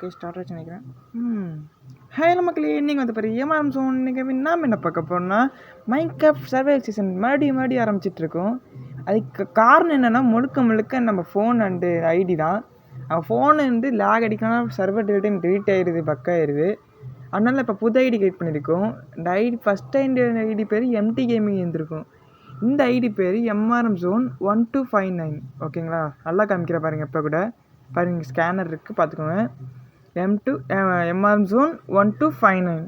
Okay start ஆச்சு நினைக்கிறேன். Hello மக்களே, நீங்கள் வந்து பாரு ஏமாம் சோன். இன்றைக்கி நாம் என்ன பார்க்க போகிறோம்னா மைன்கிராஃப்ட் சர்வைவல் சீசன் மறுபடியும் ஆரம்பிச்சிட்ருக்கோம். அதுக்கு காரணம் என்னென்னா முழுக்க நம்ம ஃபோன் அண்டு ஐடி தான். ஃபோனு வந்து லேக் அடிக்கலாம், சர்வர் டெலிட் ஆயிடுது, பக் ஆயிடுது. அதனால் இப்போ புது ஐடி கிரியேட் பண்ணியிருக்கோம். இந்த ஐடி ஃபஸ்ட் ஐடி பேர் எம்டி கேமிங் இருந்திருக்கும். இந்த ஐடி பேர் எம்ஆர்எம் ஜோன் 1259. ஓகேங்களா, நல்லா காமிக்கிற பாருங்கள். இப்போ கூட பாருங்கள், ஸ்கேனர் இருக்குது, பார்த்துக்கோங்க. MRM zone 1259.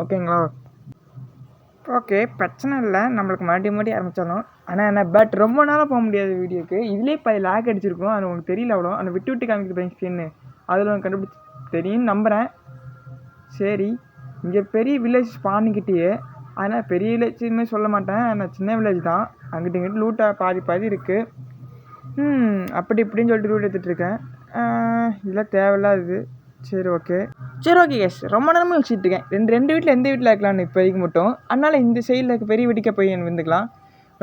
ஓகேங்களா, ஓகே பிரச்சனை இல்லை. நம்மளுக்கு மறுபடியும் ஆரம்பித்தாலும் ஆனால் என்ன பட் ரொம்ப நாளாக போக முடியாது வீடியோக்கு. இதுலேயே இப்போ லேக் அடிச்சிருக்கோம். அது உங்களுக்கு தெரியல அவ்வளோ. அந்த விட்டு காமிக்கிற ஸ்கின்னு அதில் உங்களுக்கு கண்டுபிடிச்சி தெரியும்னு நம்புகிறேன். சரி, இங்கே பெரிய வில்லேஜ் ஸ்பானுக்கிட்டேயே, ஆனால் பெரிய வில்லேஜுமே சொல்ல மாட்டேன், ஆனால் சின்ன வில்லேஜ் தான். அங்கிட்ட இங்கிட்ட லூட்டாக பாதி இருக்குது. அப்படி இப்படின்னு சொல்லிட்டு லூட் எடுத்துகிட்ருக்கேன். இதெல்லாம் தேவையில்லாது. சரி ஓகே கேஸ், ரொம்ப நேரமாக வச்சுட்டு இருக்கேன். ரெண்டு வீட்டில் எந்த வீட்டில் இருக்கலாம்னு இப்போதைக்கு மட்டும். அதனால் இந்த சைடில் பெரிய வீட்டுக்கே போய் வந்துக்கலாம்.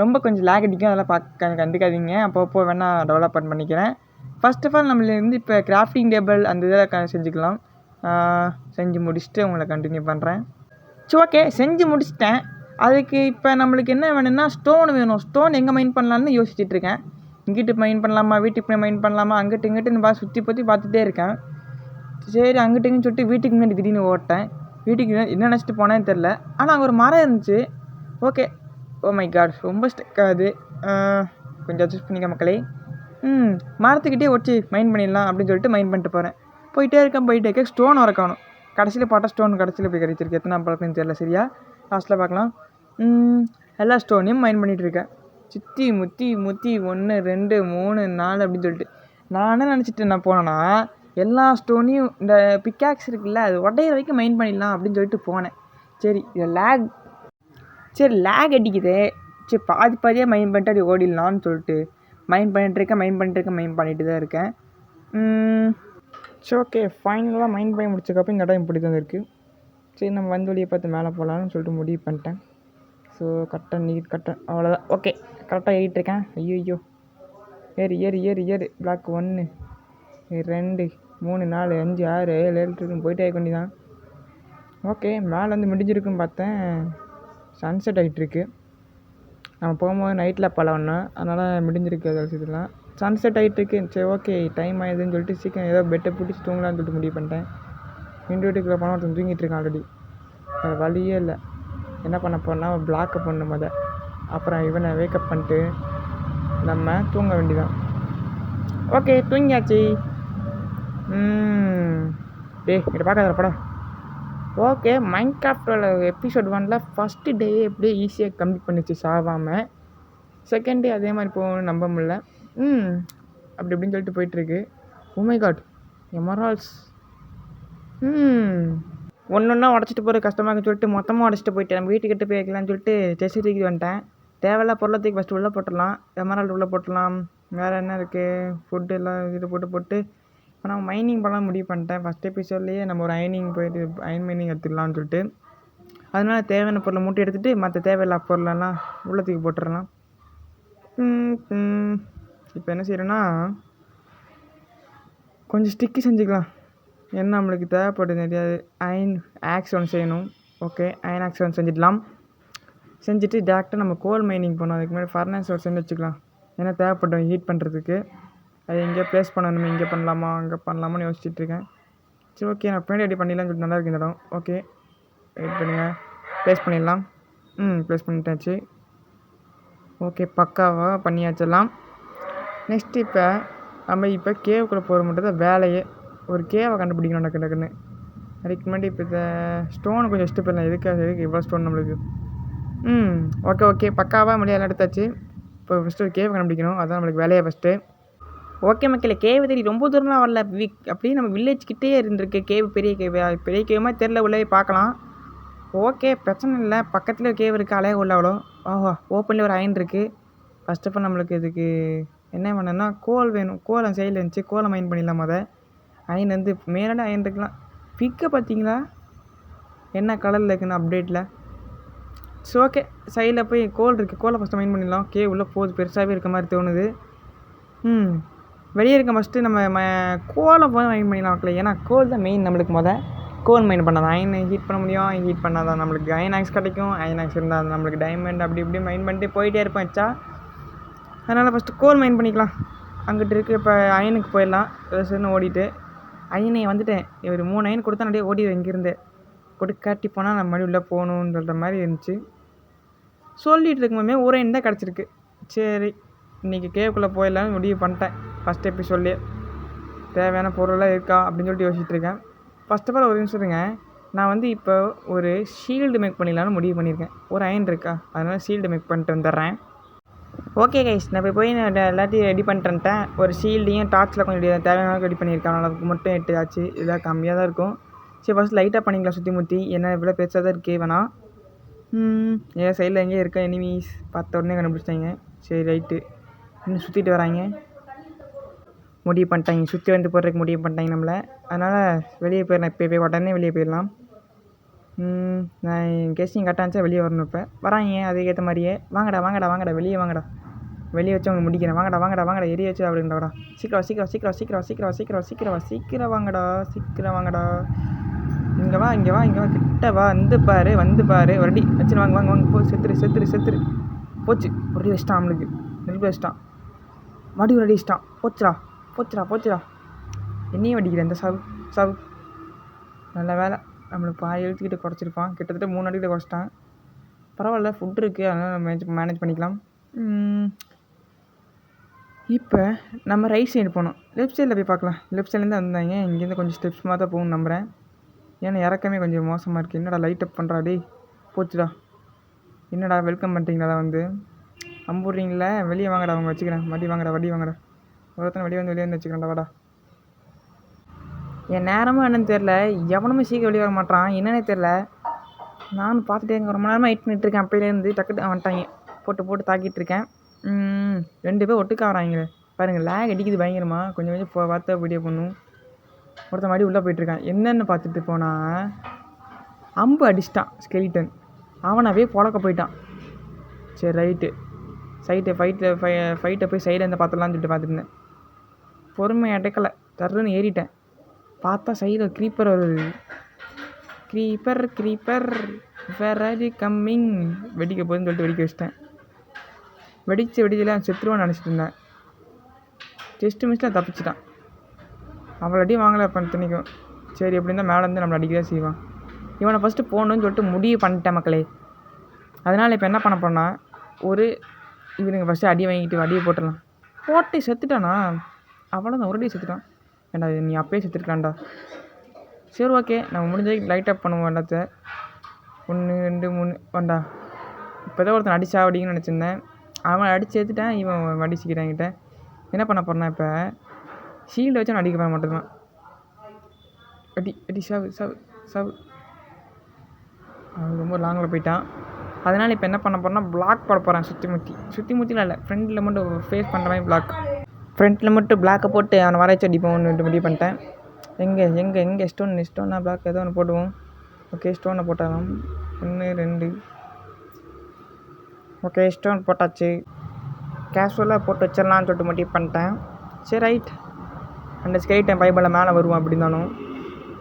ரொம்ப கொஞ்சம் லேக் அடிக்கும், அதெல்லாம் கண்டுக்காதீங்க. அப்பப்போ வேணால் டெவலப்மெண்ட் பண்ணிக்கிறேன். ஃபர்ஸ்ட் ஆஃப் ஆல் நம்மளேருந்து இப்போ கிராஃப்டிங் டேபிள் அந்த இதில் செஞ்சுக்கலாம். செஞ்சு முடிச்சுட்டு உங்களை கண்டினியூ பண்ணுறேன். சரி ஓகே, செஞ்சு முடிச்சிட்டேன். அதுக்கு இப்போ நம்மளுக்கு என்ன வேணும்னா ஸ்டோன் வேணும். ஸ்டோன் எங்கே மைண்ட் பண்ணலான்னு யோசிச்சுட்ருக்கேன். இங்கிட்டு மைண்ட் பண்ணலாமா, வீட்டுக்கு போய் மைண்ட் பண்ணலாமா, அங்கிட்டு இங்கிட்டு சுற்றி பார்த்துட்டே இருக்கேன். சரி, அங்கிட்டுங்கன்னு சொல்லிட்டு வீட்டுக்கு முன்னாடி திடீர்னு ஓட்டேன். வீட்டுக்கு என்ன நினச்சிட்டு போனேன்னு தெரில. ஆனால் அங்கே ஒரு மரம் இருந்துச்சு. ஓகே, ஓ மை காட், ரொம்ப ஸ்டக் ஆகுது. கொஞ்சம் அட்ஜஸ்ட் பண்ணிக்க மக்களே. மரத்துக்கிட்டே ஒட்டி மைண்ட் பண்ணிடலாம் அப்படின்னு சொல்லிட்டு மைண்ட் பண்ணிட்டு போகிறேன். போயிட்டே இருக்கேன். ஸ்டோன் வர காணும். கடைசியில் பார்த்தா ஸ்டோன் கடைசியில் போய் கிடைச்சிருக்கு. எத்தனை பழக்கம்னு தெரியல சரியா. லாஸ்ட்டில் பார்க்கலாம். எல்லா ஸ்டோனையும் மைண்ட் பண்ணிகிட்ருக்கேன். சுற்றி முற்றி 1 2 3 4 அப்படின்னு சொல்லிட்டு நான் என்ன நினச்சிட்டு நான் போனேன்னா எல்லா ஸ்டோனையும் இந்த பிக்காக்ஸ் இருக்குல்ல, அது உடையிற வரைக்கும் மைண்ட் பண்ணிடலாம் அப்படின்னு சொல்லிட்டு போனேன். சரி, இது லேக் அடிக்குது. சரி, பாதியாக மைண்ட் பண்ணிட்டு அப்படி ஓடிடலான்னு சொல்லிட்டு மைண்ட் பண்ணிட்டு தான் இருக்கேன். சரி ஓகே, ஃபைனலாக மைண்ட் பண்ணி முடிச்சதுக்கப்புறம் இந்த இடம் இப்படி தான் இருக்குது. சரி, நம்ம வந்து வழியை பார்த்து மேலே போகலான்னு சொல்லிட்டு முடிவு பண்ணிட்டேன். ஸோ கரெக்டாக அவ்வளோதான். ஓகே, கரெக்டாக ஏறிட்டுருக்கேன். ஐயோ, ஏறு பிளாக் 1 2 3 4 5 6 7 இருக்குன்னு போயிட்டே கொண்டு தான். ஓகே, மேலே வந்து முடிஞ்சிருக்குன்னு பார்த்தேன். சன்செட் ஆகிட்டுருக்கு. நம்ம போகும்போது நைட்டில் பழவணும், அதனால் முடிஞ்சிருக்கு. அதை வச்சுக்கலாம். சன்செட் ஆகிட்டுருக்கு. சரி ஓகே, டைம் ஆகிடுதுன்னு சொல்லிட்டு சீக்கிரம் ஏதோ பெட்டை பிடிச்சி தூங்கலான்னு சொல்லிட்டு முடிவு பண்ணிட்டேன். வீட்டுக்குள்ளே போனால் ஒருத்தன் தூங்கிட்டு இருக்கேன் ஆல்ரெடி. அது வழியே இல்லை. என்ன பண்ண போனால் ஒரு பிளாக்கை பண்ணணும் அப்புறம் இவனை வேக்கப் பண்ணிட்டு நம்ம தூங்க வேண்டியதான். ஓகே, தூங்கியாச்சு. இதை பார்க்காத படம். ஓகே, மைன்கிராஃப்டோட எபிசோட் 1ல் ஃபஸ்ட்டு டே எப்படியே ஈஸியாக கம்ப்ளீட் பண்ணிச்சு சாவாமல். செகண்ட் டே அதே மாதிரி போகணும்னு நம்ப முடியல. அப்படி இப்படின்னு சொல்லிட்டு போயிட்டுருக்கு. Oh my god, emeralds. ஒன்றா உடச்சிட்டு போகிற கஷ்டமாக சொல்லிட்டு மொத்தமாக உடச்சிட்டு போயிட்டேன். நம்ம வீட்டுக்கிட்ட போய் வைக்கலான்னு சொல்லிட்டு செஸ்ஸு தூக்கி வந்துட்டேன். தேவையில்ல பொருளத்துக்கு ஃபஸ்ட்டு உள்ளே போட்டுடலாம். எமரால்டு உள்ளே போட்டுடலாம். வேறு என்ன இருக்குது, ஃபுட்டு எல்லாம் இது போட்டு இப்போ நான் மைனிங் பண்ணலாம் முடிவு பண்ணிட்டேன். ஃபஸ்ட் எபிசோட்லேயே நம்ம ஒரு அயன் மைனிங் எடுத்துக்கலாம்னு சொல்லிட்டு அதனால் தேவையான பொருளை மூட்டை எடுத்துகிட்டு மற்ற தேவையில்லா பொருளெல்லாம் உள்ளத்துக்கு போட்டுடலாம். இப்போ என்ன செய்கிறேன்னா கொஞ்சம் ஸ்டிக்கு செஞ்சுக்கலாம். என்ன நம்மளுக்கு தேவைப்படுது நிறையா. அயன் ஆக்ஸ் ஒன்று செய்யணும். ஓகே, அயன் ஆக்ஸ் ஒன்று செஞ்சுட்டு டேரெக்டாக நம்ம கோல் மைனிங் பண்ணோம். அதுக்கு முன்னாடி ஃபர்னஸ் ஒரு செஞ்சு வச்சுக்கலாம். ஏன்னா தேவைப்படும் ஹீட் பண்ணுறதுக்கு. அது எங்கேயோ ப்ளேஸ் பண்ணணுமே, இங்கே பண்ணலாமா அங்கே பண்ணலாமான்னு யோசிச்சுட்ருக்கேன். சரி ஓகே, நான் பின்னாடி ரெடி பண்ணிடலாம்னு சொல்லிட்டு நல்லா இருக்கு இந்த இடம். ஓகே, வெயிட் பண்ணுங்கள், ப்ளேஸ் பண்ணிடலாம். ப்ளேஸ் பண்ணிட்டாச்சு. ஓகே, பக்காவாக பண்ணியாச்சலாம். நெக்ஸ்ட்டு இப்போ நம்ம கேவுக்குள்ளே போகிற மட்டும் தான் வேலையே. ஒரு கேவை கண்டுபிடிக்கணும் டக்குன்னு. அதுக்கு முன்னாடி இப்போ இந்த ஸ்டோனு கொஞ்சம் இஷ்டம் போயிடலாம். எதுக்கு இவ்வளோ ஸ்டோன் நம்மளுக்கு. ஓகே பக்காவாக முடியாது எடுத்தாச்சு. இப்போ ஃபஸ்ட்டு ஒரு கேவை கண்டுபிடிக்கணும், அதுதான் நம்மளுக்கு வேலையை ஃபஸ்ட்டு. ஓகே மக்களே, கேவு தேடி ரொம்ப தூரம்லாம் வரல. அப்படியே நம்ம வில்லேஜ்கிட்டே இருந்திருக்கு கேவு. பெரிய கேவுமா தெரில, உள்ளே பார்க்கலாம். ஓகே, பிரச்சனை இல்லை. பக்கத்தில் கேவு இருக்குது, அலைய உள்ள அவ்வளோ. ஓப்பனில் ஒரு அயன் இருக்குது. ஃபஸ்ட் ஆஃப் ஆல் நம்மளுக்கு இதுக்கு என்ன வேணும்னா கோல் வேணும். கோல் அந்த சைடில் இருந்துச்சு, கோலை மைண்ட் பண்ணிடலாம். அயன் வந்து மேலே அயன் இருக்கலாம். பிக்கை பார்த்தீங்களா என்ன கலரில் இருக்குன்னு அப்டேட்டில். ஸோ ஓகே, சைடில் போய் கோல் இருக்குது. கோலை ஃபஸ்ட்டு மைண்ட் பண்ணிடலாம். உள்ளே போகுது, பெருசாகவே இருக்க மாதிரி தோணுது. வெளியே இருக்க ஃபஸ்ட்டு நம்ம கோலை போய் மைண்ட் பண்ணிடலாம் மக்களே. ஏன்னா கோல் தான் மெயின் நம்மளுக்கு. கோல் மைண்ட் பண்ணால் தான் அயன் ஹீட் பண்ண முடியும். ஹீட் பண்ணால் தான் நம்மளுக்கு அயனாக்ஸ் கிடைக்கும். அயனாக்ஸ் இருந்தால் அது நம்மளுக்கு டைமண்ட் அப்படி இப்படி மைண்ட் பண்ணிட்டு போயிட்டே இருப்பேன் வச்சா. அதனால் ஃபஸ்ட்டு கோல் மைண்ட் பண்ணிக்கலாம். அங்கிட்டு இருக்குது. இப்போ அயனுக்கு போயிடலாம். சரின்னு ஓடிட்டு அயனை வந்துட்டேன். ஒரு 3 அயன் கொடுத்தா அப்படியே ஓடிடுவேன் இங்கேருந்து. காட்டி போனால் நம்ம மறுபடியும் உள்ளே போகணுன்னு சொல்கிற மாதிரி இருந்துச்சு. சொல்லிகிட்டு இருக்கும்போதே ஒரு அயன் தான் கிடச்சிருக்கு. சரி இன்றைக்கி கேவுக்குள்ளே போயிடலான்னு முடிவு பண்ணிட்டேன். ஃபஸ்ட் எபிசோட்லேயே தேவையான பொருளெல்லாம் இருக்கா அப்படின்னு சொல்லிட்டு யோசிச்சுட்டு இருக்கேன். ஃபஸ்ட் ஆஃப் ஆல் ஒரு நிமிஷம் இருங்க. நான் இப்போ ஒரு ஷீல்டு மேக் பண்ணிடலான்னு முடிவு பண்ணியிருக்கேன். ஒரு அயன் இருக்கா, அதனால் ஷீல்டு மேக் பண்ணிட்டு வந்துடுறேன். ஓகே கைஸ், நான் போய் நான் எல்லாத்தையும் ரெடி பண்ணிட்டேன். ஒரு ஷீல்டையும் டார்ச்சில் கொஞ்சம் தேவையான ரெடி பண்ணியிருக்கேன். அதுக்கு மட்டும் 8 ஆச்சு. இதெல்லாம் கம்மியாக தான் இருக்கும். சரி ஃபஸ்ட் லைட்டாக பண்ணிக்கலாம். சுற்றி முற்றி என்ன இவ்வளோ பெருசாக தான் இருக்கே வேணாம். என் சைடில் எங்கேயும் இருக்க எனிமீஸ் பார்த்த உடனே கண்டுபிடிச்சிட்டாங்க. சரி ரைட்டு, இன்னும் சுற்றிட்டு வராங்க. முடிவு பண்ணிட்டாங்க, சுற்றி வந்து போடுறதுக்கு முடிவு பண்ணிட்டாங்க நம்மளை. அதனால் வெளியே போயிடலாம். இப்போ போய் உடனே வெளியே போயிடலாம். நான் கெஸ்டிங் கரெக்டாக வெளியே வரணும். இப்போ வராங்க அதுக்கேற்ற மாதிரியே. வாங்கடா வாங்கடா வாங்கடா வெளியே வாங்கடா. வெளியே வச்சு அவங்க முடிக்கிறேன். வாங்கடா வாங்கடா வாங்கடா எரிய வச்சு அப்படின்றடா. சீக்கிரம் சீக்கிரம் சீக்கிரம் சீக்கிரம் சீக்கிரம் சீக்கிரம் சீக்கிரம் சீக்கிரம் வாங்கடா சீக்கிரம் வாங்கடா. இங்கே வா இங்கே வா இங்கே வா கிட்ட வா. வந்து பாரு ஒரு அடி வச்சு வாங்க வாங்க வாங்க. போ செத்துரு போச்சு. ஒரு அடி வச்சிட்டான். நம்மளுக்கு நெருப்பு வச்சிட்டான். மடி ஒரு அடி வச்சிட்டான். போச்சுடா. என்னையும் வடிக்கிறேன் இந்த சாவு. நல்ல வேலை, நம்மளுக்கு பாதி எழுத்துக்கிட்ட குறைச்சிருப்பான். கிட்டத்தட்ட 3 அடிக்கிட்ட குறைச்சிட்டான். பரவாயில்ல, ஃபுட் இருக்குது, அதனால் நம்ம மேனேஜ் பண்ணிக்கலாம். இப்போ நம்ம ரைட் சைடு போனோம். லெஃப்ட் சைடில் போய் பார்க்கலாம். லெஃப்ட் சைட்லேருந்து வந்தாங்க. இங்கேருந்து கொஞ்சம் ஸ்டெப்ஸ் மாதிரி தான் போகணும்னு நம்புகிறேன். ஏன்னா இறக்கமே கொஞ்சம் மோசமாக இருக்குது. என்னடா லைட் அப் பண்ணுறா டே. போச்சுடா. என்னடா வெல்கம் பண்ணுறீங்களா வந்து அம்புடுறீங்களே. வெளியே வாங்கடா. அவங்க வச்சுக்கிறேன். வடி வாங்கடா. ஒருத்தனை வெளியே வந்து வச்சுக்கிறேன்டா. வாடா. என் நேரமும் என்னன்னு தெரில. எவனுமே சீக்கிரம் வெளியே வர மாட்டான். என்னன்னே தெரில. நானும் பார்த்துட்டே இருக்கேன். ரொம்ப நேரமாக வெயிட் பண்ணிட்டுருக்கேன். அப்போலேருந்து டக்குட்டு வந்துட்டாங்க. போட்டு தாக்கிட்டு இருக்கேன். 2 பேர் ஒட்டுக்கா வராங்க பாருங்கள். லேக் அடிக்குது பயங்கரமாக. கொஞ்சம் பார்த்து வீடியோ பண்ணும். ஒருத்தன் மாதிரி உள்ளே போயிட்டுருக்கான். என்னென்னு பார்த்துட்டு போனால் அம்பு அடிச்சிட்டான் ஸ்கெலிட்டன். அவனாவே புழக்க போயிட்டான். சரி ரைட்டு. ஃபைட்டை போய் சைடில் இருந்து பார்த்துலான்னு சொல்லிட்டு பார்த்துருந்தேன். பொறுமை அடைக்கலை. தருன்னு ஏறிட்டேன். பார்த்தா சைடில் க்ரீப்பர் வருது. Creeper where are you coming. வெடிக்க போகுதுன்னு சொல்லிட்டு வெடிக்க வச்சிட்டேன். வெடிச்செல்லாம் செத்துருவான்னு நினச்சிட்டு இருந்தேன். மிஸ்டில் தப்பிச்சிட்டான். அவளை அடி வாங்கலை பண்ணிக்கும். சரி எப்படி இருந்தால் மேலே இருந்து நம்மளை அடிக்கதான் செய்வான். இவனை ஃபஸ்ட்டு போகணுன்னு சொல்லிட்டு முடிவு பண்ணிட்டேன் மக்களே. அதனால் இப்போ என்ன பண்ண போனால் இவனுங்க ஃபஸ்ட்டு அடி வாங்கிட்டு அடியை போட்டுடலாம். போட்டு செத்துட்டானா அவ்வளோதான். ஒரு அடி செத்துட்டான். ஏண்டா நீ அப்பயே செத்துருக்கலாம்டா. சரி ஓகே, நம்ம முடிஞ்ச லைட் அப் பண்ணுவோம். எல்லாத்த 1 2 3 வேண்டா. இப்போ தான் ஒருத்தன் அடிச்சா அப்படிங்கன்னு நினச்சிருந்தேன். அவன் அடிச்சு எடுத்துட்டான். இவன் அடிச்சுக்கிட்டான் என்கிட்ட. என்ன பண்ண போறேன்னா இப்போ ஷீல்டு வச்சு நான் அடிக்க போக மாட்டேதான். அடி சாவு. அவன் ரொம்ப லாங்கில் போயிட்டான். அதனால் இப்போ என்ன பண்ண போகிறேன்னா பிளாக் போட போகிறேன். சுற்றி முற்றிலாம் இல்லை, ஃப்ரண்ட்டில் மட்டும் ஃபேஸ் பண்ணுற மாதிரி பிளாக். ஃப்ரண்ட்டில் மட்டும் பிளாக்கை போட்டு அவனை வர வச்சு அடிப்போம்னு முடிவு பண்ணிட்டேன். எங்கே ஸ்டோன்னா பிளாக் ஏதோ ஒன்று போடுவோம். ஓகே ஸ்டோனை போட்டாலும் 1 2. ஓகே ஸ்டோன் போட்டாச்சு. கேஷுவலாக போட்டு வச்சிடலான்னு சொல்லிட்டு முடிவு பண்ணிட்டேன். சரி ரைட். அந்த ஸ்கெலிட்டன் பைபிளில் மேலே வருவான் அப்படின்னாலும்.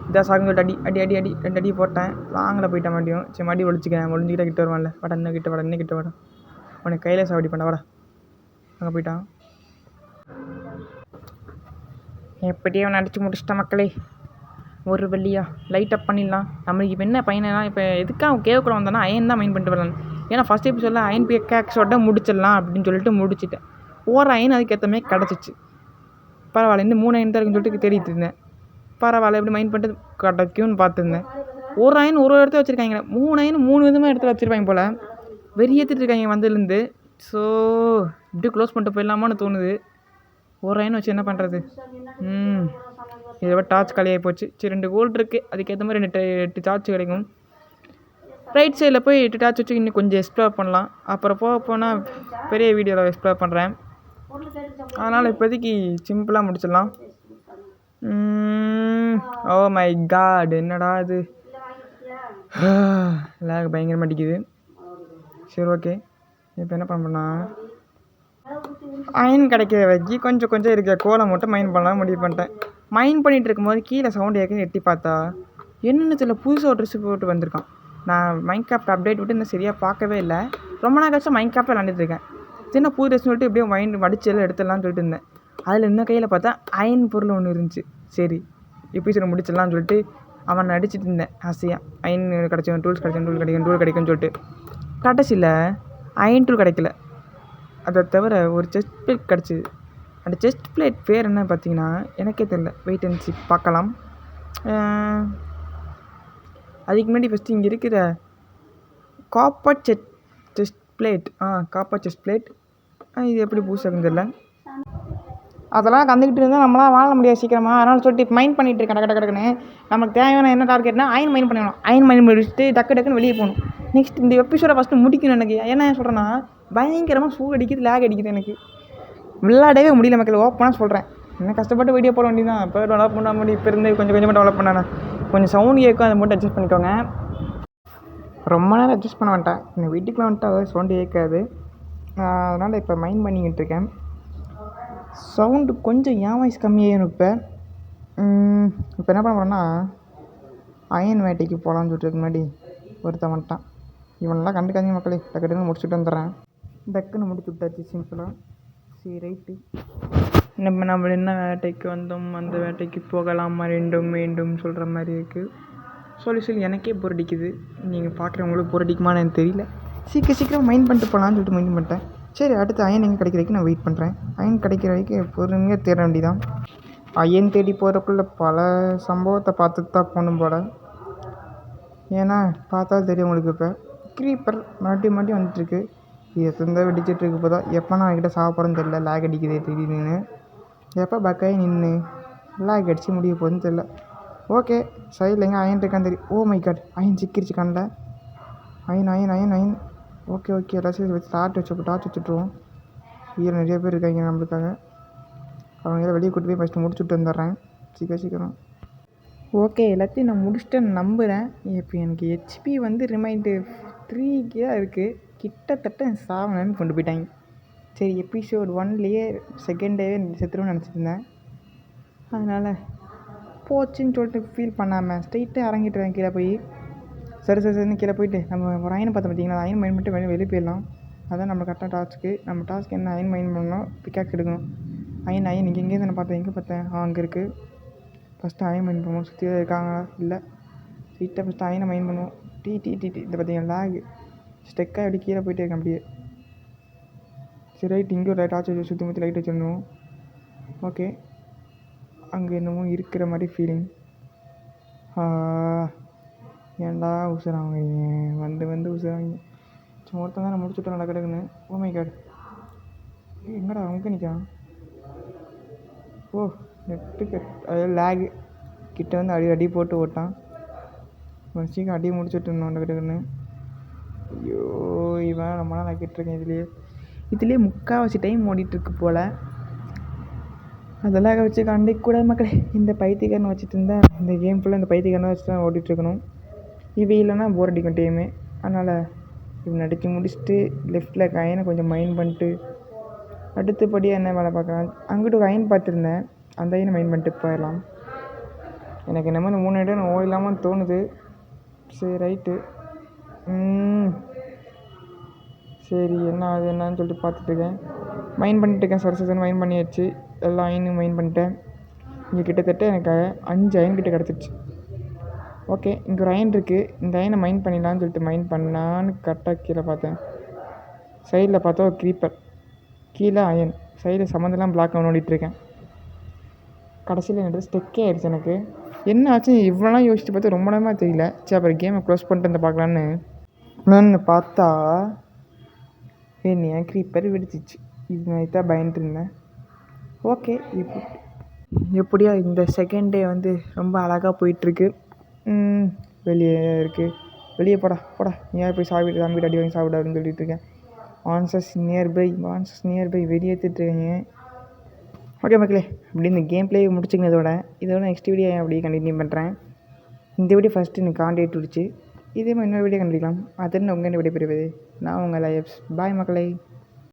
இதாக சாகுன்னு சொல்லிட்டு அடி 2 அடி போட்டேன். லாங்கில் போயிட்டேன் மறுபடியும். சரி மறுபடியும் ஒழிஞ்சிக்கிட்ட கிட்ட வருவான்ல. இன்னும் கிட்ட வாடா. உனக்கு கையில் சாவடி பண்ண வாடா. அங்கே போயிட்டான். எப்படியே அவனை அடித்து முடிச்சிட்டான் மக்களே. ஒரு வழியா லைட் அப் பண்ணிடலாம். நம்மளுக்கு இப்போ என்ன பையனா, இப்போ எதுக்காக அவன் கேவுக்குள்ள வந்தானா அயன் தான் மைண்ட் பண்ணிட்டு வரலாம். ஏன்னா ஃபஸ்ட் எபிசோடில் அயன் பிக்காக்ஸோட முடிச்சிடலாம் அப்படின்னு சொல்லிட்டு முடிச்சிட்டேன். ஒரு அயன் அதுக்கேற்ற மாதிரி கிடச்சிச்சு. பரவாயில்ல, இன்னும் 3 அயன் தான் இருக்குன்னு சொல்லிட்டு தேடிட்டு இருந்தேன். பரவாயில்ல, எப்படி மைண்ட் பண்ணிட்டு கிடைக்கும்னு பார்த்துருந்தேன். ஒரு அயன் ஒரு இடத்துல வச்சுருக்காங்க. 3 அயன் 3 விதமாக இடத்துல வச்சுருப்பாங்க போல். வெறியேற்றிட்டு இருக்காங்க வந்ததுலேருந்து. ஸோ இப்படி க்ளோஸ் பண்ணிட்டு போயிடலாமான்னு தோணுது. ஒரு அயன் வச்சு என்ன பண்ணுறது. இதோட டார்ச் காலியாகி போச்சு. சரி 2 கோல்டு இருக்குது. அதுக்கேற்ற மாதிரி 8 டார்ச் கிடைக்கும். ரைட் சைடில் போய் 8 டார்ச் வச்சு இன்னும் கொஞ்சம் எக்ஸ்ப்ளோர் பண்ணலாம். அப்புறம் போனால் பெரிய வீடியோவில் எக்ஸ்ப்ளோர் பண்ணுறேன். அதனால் இப்போதைக்கு சிம்பிளாக முடிச்சிடலாம். ஓ மை காட், என்னடா இது லேக் பயங்கரமாக அடிக்குது. சரி ஓகே, இப்போ என்ன பண்ண அயன் கிடைக்கிற வச்சு கொஞ்சம் கொஞ்சம் இருக்க கோலை மட்டும் மைன் பண்ணலாம் முடிவு பண்ணிட்டேன். மைன் பண்ணிகிட்டு இருக்கும்போது கீழே சவுண்டு ஏற்கனவே எட்டி பார்த்தா என்னென்னு தெரியல, புதுசாக ஒரு ட்ரெஸ் போட்டு வந்திருக்கான். நான் மைன்கிராஃப்ட் அப்டேட் விட்டு இன்னும் சரியாக பார்க்கவே இல்லை. ரொம்ப நாள் கழிச்சு மைன்கிராஃப்ட் விளாண்டுருக்கேன். சின்ன புது ட்ரெஸ் சொல்லிட்டு எப்படியும் மைண்ட் வடிச்செல்லாம் எடுத்துடலாம்னு சொல்லிட்டு இருந்தேன். அதில் இன்னும் கையில் பார்த்தா அயன் பொருள் ஒன்று இருந்துச்சு. சரி எபிசோட முடிச்சிடலாம்னு சொல்லிட்டு அவன் அடிச்சுட்டு இருந்தேன் ஆசையாக. அயன் கிடச்சிடும், டூல் கிடைக்கும்னு சொல்லிட்டு கடைசியில் அயன் டூல் கிடைக்கல. அதை தவிர ஒரு செஸ்ட் பிளேட் கிடச்சிது. அந்த செஸ்ட் பிளேட் பேர் என்ன பார்த்தீங்கன்னா எனக்கே தெரியல. வெயிட் அண்ட் சி பார்க்கலாம். அதுக்கு முன்னாடி ஃபஸ்ட்டு இங்கே இருக்கிற copper chest plate copper chest plate இது எப்படி புதுசாக தெரியல. அதெல்லாம் கற்றுக்கிட்டு இருந்தால் நம்மளாம் வாழ முடியாது சீக்கிரமாக. அதனால் சொல்லிட்டு மைண்ட் பண்ணிகிட்டு இருக்கேன் கிடக்குன்னு. நமக்கு தேவையான என்ன டார்கெட்னா அயன் மைண்ட் பண்ணணும். அயன் மைண்ட் முடிச்சுட்டு டக்குன்னு வெளியே போகணும். நெக்ஸ்ட் இந்த எபிசோட ஃபஸ்ட்டு முடிக்கணும் எனக்கு. என்ன சொல்கிறேன்னா பயங்கரமாக சூடு அடிக்குது, லேக் அடிக்குது. எனக்கு விளையாடவே முடியல மக்கள். ஓப்பனாக சொல்கிறேன். இன்னும் கஷ்டப்பட்டு வீடியோ போட வேண்டியதான். இப்போ டெவலப் பண்ண முடியும். இப்போ இருந்து கொஞ்சம் கொஞ்சமாக டெவலப் பண்ணேன். கொஞ்சம் சவுண்ட் கேட்கும், அதை மட்டும் அட்ஜஸ்ட் பண்ணிக்கோங்க. ரொம்ப நேரம் அட்ஜஸ்ட் பண்ண வேண்டாம். இந்த வீட்டுக்குள்ள வந்துட்டு அதாவது சவுண்டு கேட்காது. அதனால் இப்போ மைண்ட் பண்ணிக்கிட்டு இருக்கேன். சவுண்டு கொஞ்சம் என் வாய்ஸ் கம்மியாகிடும். இப்போ என்ன பண்ண போகிறேன்னா அயன் வேட்டைக்கு போகலான்னு சொல்லிட்டு முன்னாடி ஒருத்தன் வந்துட்டான். இவனெல்லாம் கண்டுக்காதீங்க மக்களே. டக்குன்னு முடிச்சுட்டு வந்துடுறேன். டக்குன்னு முடிச்சு விட்டாச்சு சிம்பிளாக. சரி ரைட்டு. நம்ம என்ன வேட்டைக்கு வந்தோம், அந்த வேட்டைக்கு போகலாமா மீண்டும் சொல்கிற மாதிரி இருக்குது. சொல்லி எனக்கே போர் அடிக்குது. நீங்கள் பார்க்குறவங்களுக்கு போர் அடிக்குமான்னு எனக்கு தெரியல. சீக்கிரம் மைண்ட் பண்ணிட்டு போகலான்னு சொல்லிட்டு மைண்ட் பண்ணிட்டேன். சரி அடுத்து அயன் எங்கே கிடைக்கிற வரைக்கும் நான் வெயிட் பண்ணுறேன். அயன் கிடைக்கிற வரைக்கும் பொறுமையாக தேட வேண்டியதான். அயன் தேடி போகிறக்குள்ள பல சம்பவத்தை பார்த்துட்டு தான் போகணும் போல். ஏன்னா பார்த்தா தெரியும் உங்களுக்கு. இப்போ க்ரீப்பர் மறுபடியும் வந்துட்டுருக்கு. இது எத்தனை வெடிச்சிட்ருக்கு. இப்போ தான் எப்போ நான் என்கிட்ட சாப்பிட்றேன்னு தெரியல. லேக் அடிக்குது திடீர்னு. எப்போ பக்காய் நின்று லேக் அடித்து முடிய போகுதுன்னு தெரியல. ஓகே சைடில் எங்கே அயன் இருக்கான்னு தெரியும். ஓ மை காட், அயன் சிக்கிருச்சு கண்ணில். அயன் ஓகே எல்லாத்தையும் வச்சு டார்ச் வச்சுட்ருவோம். கீழே நிறைய பேர் இருக்காங்க நம்மளுக்காக. அவங்க வெளியே கூட்டு போய் ஃபஸ்ட்டு முடிச்சுட்டு வந்துடுறேன் சீக்கிரம். ஓகே எல்லாத்தையும் நான் முடிச்சுட்டு நம்புகிறேன். இப்போ எனக்கு ஹெச்பி ரிமைண்டு 3 தான் இருக்குது. கிட்டத்தட்ட சாவனன்னு கொண்டு போயிட்டாங்க. சரி எபிசோட் 1லேயே செகண்ட் டேவே செத்துருன்னு நினச்சிட்டு இருந்தேன். அதனால் போச்சுன்னு சொல்லிட்டு ஃபீல் பண்ணாமல் ஸ்ட்ரெயிட்டாக இறங்கிட்டுருவேன் கீழே போய். சரின்னு கீழே போயிட்டு நம்ம ஒரு அயனை பார்த்தோம் பார்த்தீங்களா, அயன் மைண்ட் பண்ணிட்டு வெளியே போயிடலாம். அதான் நம்ம கரெக்டாக டாஸ்க்கு. நம்ம டாஸ்க் என்ன, அயன் மைண்ட் பண்ணணும், பிக்காக்ஸ் எடுக்கணும். அயன் இங்கே எங்கேயும் நான் பார்த்தேன். எங்கே பார்த்தேன்? அங்கே இருக்குது. ஃபஸ்ட்டு அயன் மைண்ட் பண்ணுவோம். சுற்றி இருக்காங்களா இல்லை. ஸ்ட்ரெயிட்டாக ஃபஸ்ட்டு அயனை மைண்ட் பண்ணுவோம். டி இந்த பார்த்தீங்கன்னா லேக் ஸ்டெக்காக எப்படி கீழே போயிட்டே இருக்கேன் அப்படியே. சரி ரைட், இங்கே ஒரு டார்ச் வச்சு சுற்றி லைட் வச்சுருந்தோம். ஓகே அங்கே என்னமோ இருக்கிற மாதிரி ஃபீலிங். ஏன்டா உசுறாங்க வந்து உசுறாங்க. ஒருத்தன் தான் நான் முடிச்சுட்டேன் நல்லா கிடக்குன்னு. ஓ மை காட், எங்கடா அவங்க நிற்கான்? ஓ நெட்டு அதாவது லேகு கிட்ட அடி போட்டு ஓட்டான். சீக்கிரம் அடி முடிச்சுட்டு இருந்தோம் நல்லா கிடக்குன்னு. ஐயோ இவன் ரொம்ப நாள் ஆக்கிட்டுருக்கேன். இதுலேயே முக்கால்வாசி டைம் ஓடிட்டுருக்கு போல். அதெல்லாம் வச்சு கண்டிக்கூடாது மக்களே. இந்த பைத்தியக்காரனை வச்சுட்டு இருந்தேன். இந்த கேம் ஃபுல்லாக இந்த பைத்தியக்காரனை வச்சு தான் ஓடிட்டுருக்கணும். இவ இல்லைன்னா போர் அடிக்கும் டைமு. அதனால் இவன் அடித்து முடிச்சுட்டு லெஃப்ட்டில் அயனை கொஞ்சம் மைண்ட் பண்ணிட்டு அடுத்தபடியாக என்ன வேலை பார்க்கலாம். அங்கிட்டு ஒரு அயன் பார்த்துருந்தேன். அந்த அயனை மைண்ட் பண்ணிட்டு போயிடலாம். எனக்கு என்னமோ இந்த 3 இடம் ஓடலாமான்னு தோணுது. சரி ரைட்டு. சரி என்ன ஆகுது என்னன்னு சொல்லிட்டு பார்த்துட்ருக்கேன். மைண்ட் பண்ணிட்டுருக்கேன். சரசன்னு மைண்ட் பண்ணியாச்சு. எல்லா அயனும் மைண்ட் பண்ணிட்டேன். இங்கே கிட்டத்தட்ட எனக்கு 5 அயன் கிட்ட கிடச்சிருச்சு. ஓகே இங்கே ஒரு அயன் இருக்குது. இந்த அயனை மைண்ட் பண்ணிடலான்னு சொல்லிட்டு மைண்ட் பண்ணான்னு கரெக்டாக கீழே பார்த்தேன். சைடில் பார்த்தா ஒரு க்ரீப்பர், கீழே அயன், சைடில் சம்மந்தெல்லாம் பிளாக் ஓடிட்டுருக்கேன். கடைசியில் என்னது ஸ்டெக்கே ஆகிடுச்சு. எனக்கு என்ன ஆச்சு இவ்வளோலாம் யோசிச்சு பார்த்து ரொம்ப நேரமாக தெரியல. சரி அப்புறம் கேமை க்ளோஸ் பண்ணிட்டு வந்து பார்க்கலான்னு நான் பார்த்தா என்னையா க்ரீப்பர் வெடிச்சிச்சு. இது நான் தான் பயந்துட்டு இருந்தேன். ஓகே எப்படியோ இந்த செகண்ட் டே ரொம்ப அழகாக போயிட்டுருக்கு. வெளியே இருக்குது. வெளியே போடா ஏன் போய் சாப்பிட்டு அடி வாங்கி சாப்பிடாதுன்னு சொல்லிட்டு இருக்கேன். மான்சஸ் நியர்பை வெளியேற்றிட்டுருக்கீங்க. ஓகே மக்களே, அப்படி இந்த கேம் பிளே முடிச்சுங்க. இதோட நெக்ஸ்ட் வீடியோ அப்படியே கண்டினியூ பண்ணுறேன். இந்த வீடியோ ஃபஸ்ட்டு எனக்கு காண்டாக்ட் விடுச்சு. இதே மாதிரி இன்னொரு வீடியோ கண்டிக்கலாம். அது என்ன உங்கள் வீடியோ பெறுவது. நான் உங்கள் லைஃப்ஸ். பாய் மக்களே.